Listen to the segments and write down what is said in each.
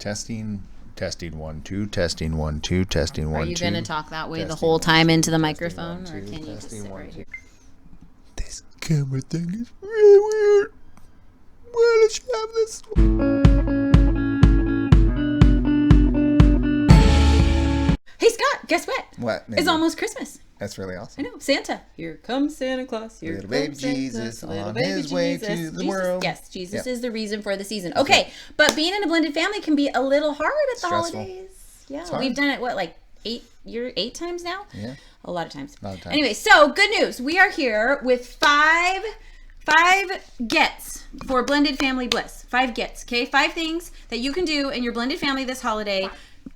Testing 1 2. Testing 1 2. Testing 1 2. Are you going to talk that way the whole time into the microphone, or can you just sit right here? This camera thing is really weird. Where did you have this? Hey Scott, guess what? What? It's almost Christmas. That's really awesome. I know. Santa. Here comes Santa Claus. Here Little comes baby Jesus on his way to the world. Yes, Jesus is the reason for the season. Okay, but being in a blended family can be a little hard at the holidays. Yeah, we've done it, like 8 times now? Yeah. A lot of times. Anyway, so good news. We are here with five gets for blended family bliss. 5 gets, okay? 5 things that you can do in your blended family this holiday.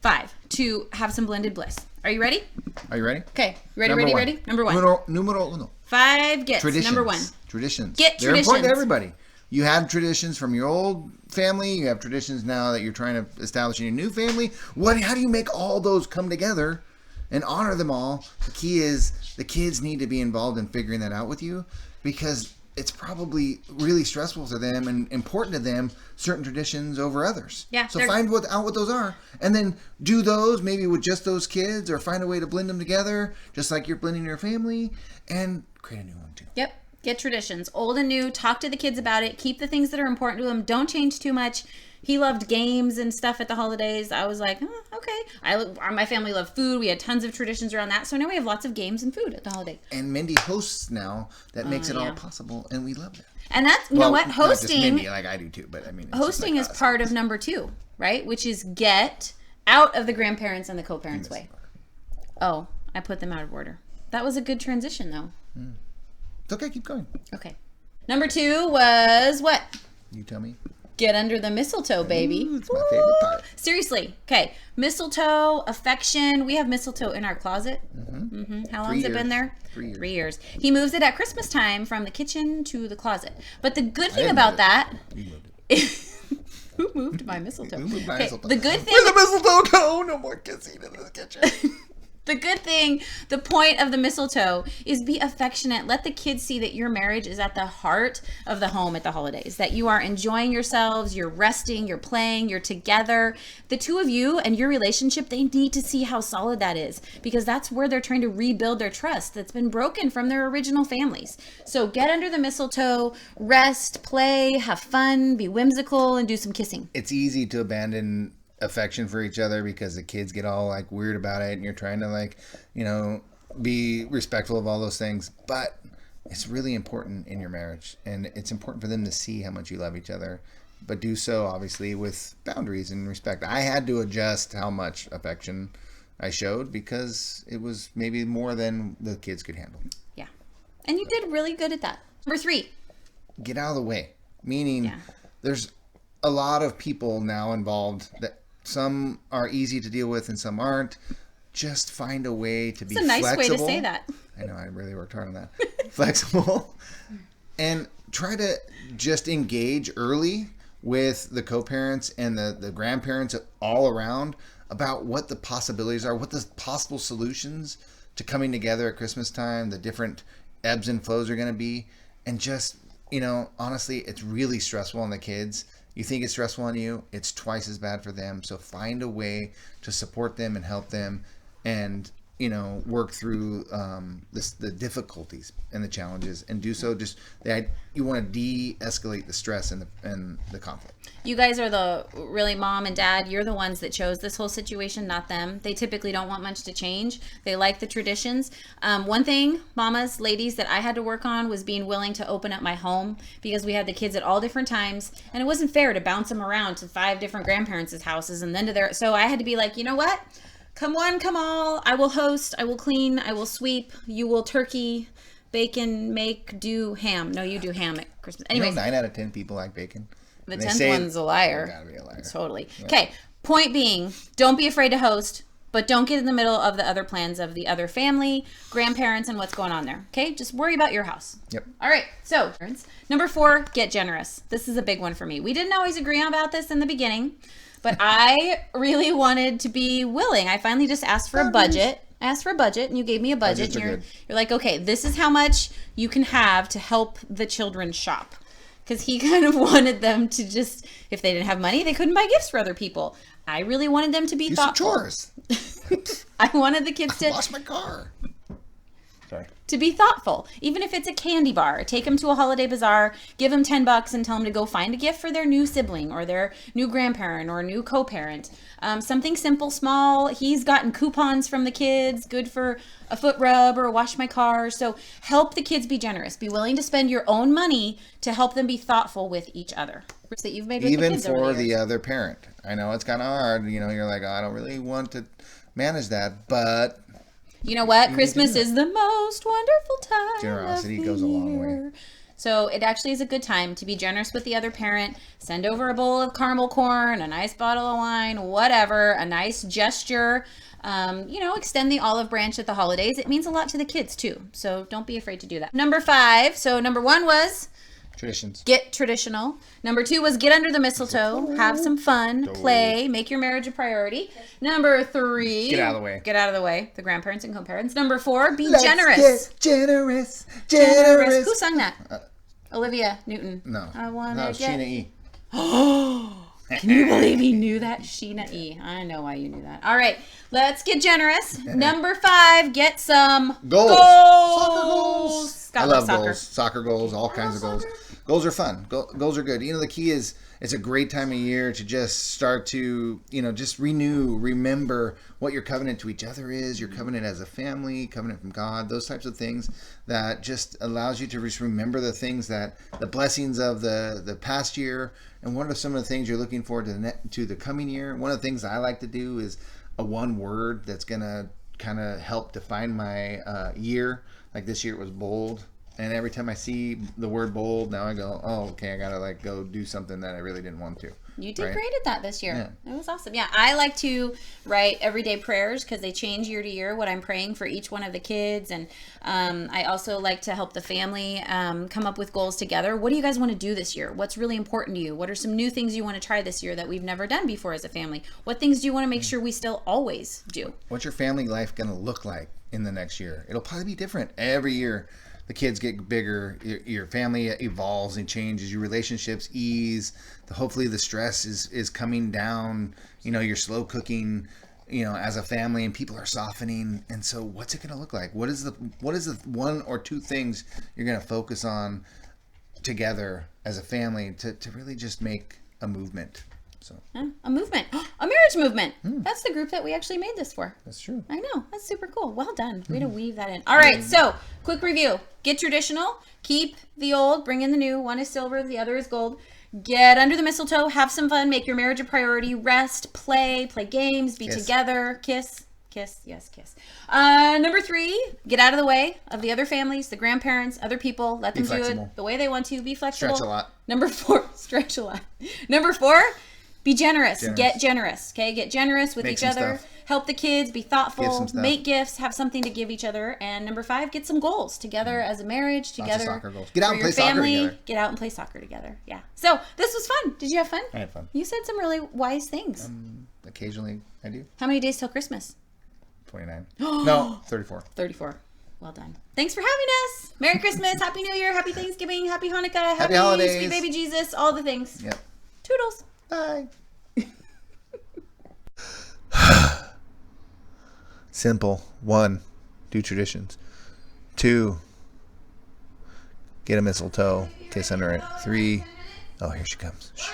5 to have some blended bliss. Are you ready? Are you ready? Okay. Ready? Number 1. Numero uno. 5 gets. Traditions. Number 1. Traditions. They're traditions. Important to everybody. You have traditions from your old family. You have traditions now that you're trying to establish in your new family. How do you make all those come together and honor them all? The key is the kids need to be involved in figuring that out with you, because it's probably really stressful to them and important to them, certain traditions over others. Yeah. So find out what those are, and then do those maybe with just those kids, or find a way to blend them together, just like you're blending your family, and create a new one too. Yep. Get traditions, old and new. Talk to the kids about it. Keep the things that are important to them. Don't change too much. He loved games and stuff at the holidays. I was like, okay. My family loved food. We had tons of traditions around that. So now we have lots of games and food at the holiday. And Mindee hosts now. That makes it all possible, and we love that. And that's, you know what? Hosting. Not just Mindee, like I do too, but I mean. Hosting is part of number 2, right? Which is get out of the grandparents and the co-parents' way. Oh, I put them out of order. That was a good transition, though. It's okay. Keep going. Okay. Number 2 was what? You tell me. Get under the mistletoe, baby. Ooh, it's my favorite part. Seriously. Okay. Mistletoe, affection. We have mistletoe in our closet. How long has it been there? 3 years. 3 years. He moves it at Christmas time from the kitchen to the closet. But the good thing about that... You moved it. Who moved my mistletoe? Who moved my mistletoe? The good thing... Where'd the mistletoe go? No more kissing in the kitchen. The good thing, the point of the mistletoe is be affectionate. Let the kids see that your marriage is at the heart of the home at the holidays, that you are enjoying yourselves, you're resting, you're playing, you're together. The two of you and your relationship, they need to see how solid that is, because that's where they're trying to rebuild their trust that's been broken from their original families. So get under the mistletoe, rest, play, have fun, be whimsical, and do some kissing. It's easy to abandon affection for each other because the kids get all like weird about it, and you're trying to be respectful of all those things, but it's really important in your marriage, and it's important for them to see how much you love each other, but do so obviously with boundaries and respect. I had to adjust how much affection I showed because it was maybe more than the kids could handle. Yeah, and you did really good at that. Number 3, get out of the way, meaning there's a lot of people now involved that some are easy to deal with and some aren't. Just find a way to be flexible. It's a nice way to say that. I know, I really worked hard on that. Flexible. And try to just engage early with the co-parents and the grandparents all around about what the possibilities are, what the possible solutions to coming together at Christmas time, the different ebbs and flows are going to be. And just, honestly, it's really stressful on the kids. You think it's stressful on you, it's twice as bad for them. So find a way to support them and help them, and work through the difficulties and the challenges, and do so you want to de-escalate the stress and the conflict. You guys are the really mom and dad. You're the ones that chose this whole situation, not them. They typically don't want much to change. They like the traditions. One thing, mamas, ladies, that I had to work on was being willing to open up my home, because we had the kids at all different times, and it wasn't fair to bounce them around to 5 different grandparents' houses and then to their. So I had to be like, you know what? Come one, come all. I will host. I will clean. I will sweep. You will turkey, bacon, do ham. No, you do ham at Christmas. Anyways, 9 out of 10 people like bacon. The 10th one's a liar. Gotta be a liar. Totally. Okay. Point being, don't be afraid to host, but don't get in the middle of the other plans of the other family, grandparents, and what's going on there. Okay? Just worry about your house. Yep. All right. So, number 4, get generous. This is a big one for me. We didn't always agree about this in the beginning, but I really wanted to be willing. I finally just asked for a budget. I asked for a budget, and you gave me a budget. And you're like, okay, this is how much you can have to help the children shop. because he kind of wanted them to just, if they didn't have money, they couldn't buy gifts for other people. I really wanted them to be thoughtful. Chores. I wanted the kids to wash my car. Sorry. To be thoughtful, even if it's a candy bar. Take them to a holiday bazaar, give them $10 and tell them to go find a gift for their new sibling or their new grandparent or new co-parent. Something simple, small. He's gotten coupons from the kids, good for a foot rub or a wash my car. So help the kids be generous. Be willing to spend your own money to help them be thoughtful with each other. That you've made with even the kids for the other parent. I know it's kind of hard. You're like, oh, I don't really want to manage that, but you know what? Christmas is the most wonderful time. Generosity goes a long way. So it actually is a good time to be generous with the other parent. Send over a bowl of caramel corn, a nice bottle of wine, whatever, a nice gesture. Extend the olive branch at the holidays. It means a lot to the kids too. So don't be afraid to do that. Number 5. So number 1 was traditions. Get traditional. Number 2 was get under the mistletoe, have some fun, play, make your marriage a priority. Number 3, get out of the way. Get out of the way. The grandparents and co-parents. Number 4, be Let's generous. Get generous. Who sung that? Olivia Newton. No. I wanna that was Sheena E. Can you believe he knew that? Sheena E. I know why you knew that. All right, let's get generous. Number 5, get some goals. Soccer goals. Scott I love soccer. goals. Soccer goals, all kinds of goals. Goals are fun. Goals are good. The key is it's a great time of year to just start to, just remember what your covenant to each other is, your covenant as a family, covenant from God, those types of things that just allows you to just remember the things the blessings of the past year, and what are some of the things you're looking forward to the coming year. One of the things I like to do is a one word that's going to kind of help define my year. Like this year it was bold. And every time I see the word bold, now I go, oh, okay, I got to go do something that I really didn't want to. You did great at that this year. Yeah. It was awesome. Yeah, I like to write everyday prayers because they change year to year, what I'm praying for each one of the kids. And I also like to help the family come up with goals together. What do you guys want to do this year? What's really important to you? What are some new things you want to try this year that we've never done before as a family? What things do you want to make sure we still always do? What's your family life going to look like in the next year? It'll probably be different every year. The kids get bigger, your family evolves and changes, your relationships ease, hopefully the stress is coming down, you're slow cooking, as a family, and people are softening. And so what's it going to look like? What is the 1 or 2 things you're going to focus on together as a family to really just make a movement? So a movement, a marriage movement. That's the group that we actually made this for. That's true. I know. That's super cool. Well done. Way to weave that in. All right. So quick review. Get traditional. Keep the old. Bring in the new. One is silver. The other is gold. Get under the mistletoe. Have some fun. Make your marriage a priority. Rest. Play games. Be together. Kiss. Yes, kiss. Number 3, get out of the way of the other families, the grandparents, other people. Let them do it the way they want to. Be flexible. Stretch a lot. Number 4, stretch a lot. Number 4, be generous. Get generous. Okay, get generous with each other. Stuff. Help the kids. Be thoughtful. Make gifts. Have something to give each other. And number 5, get some goals together as a marriage. Together. Lots of soccer goals. Get out and play soccer together. Get out and play soccer together. Yeah. So this was fun. Did you have fun? I had fun. You said some really wise things. Occasionally, I do. How many days till Christmas? 29. No, 34. 34. Well done. Thanks for having us. Merry Christmas. Happy New Year. Happy Thanksgiving. Happy Hanukkah. Happy holidays. Sweet baby Jesus. All the things. Yep. Toodles. Bye. Simple. 1, do traditions. 2, get a mistletoe, kiss under it. 3, oh, here she comes. Shh.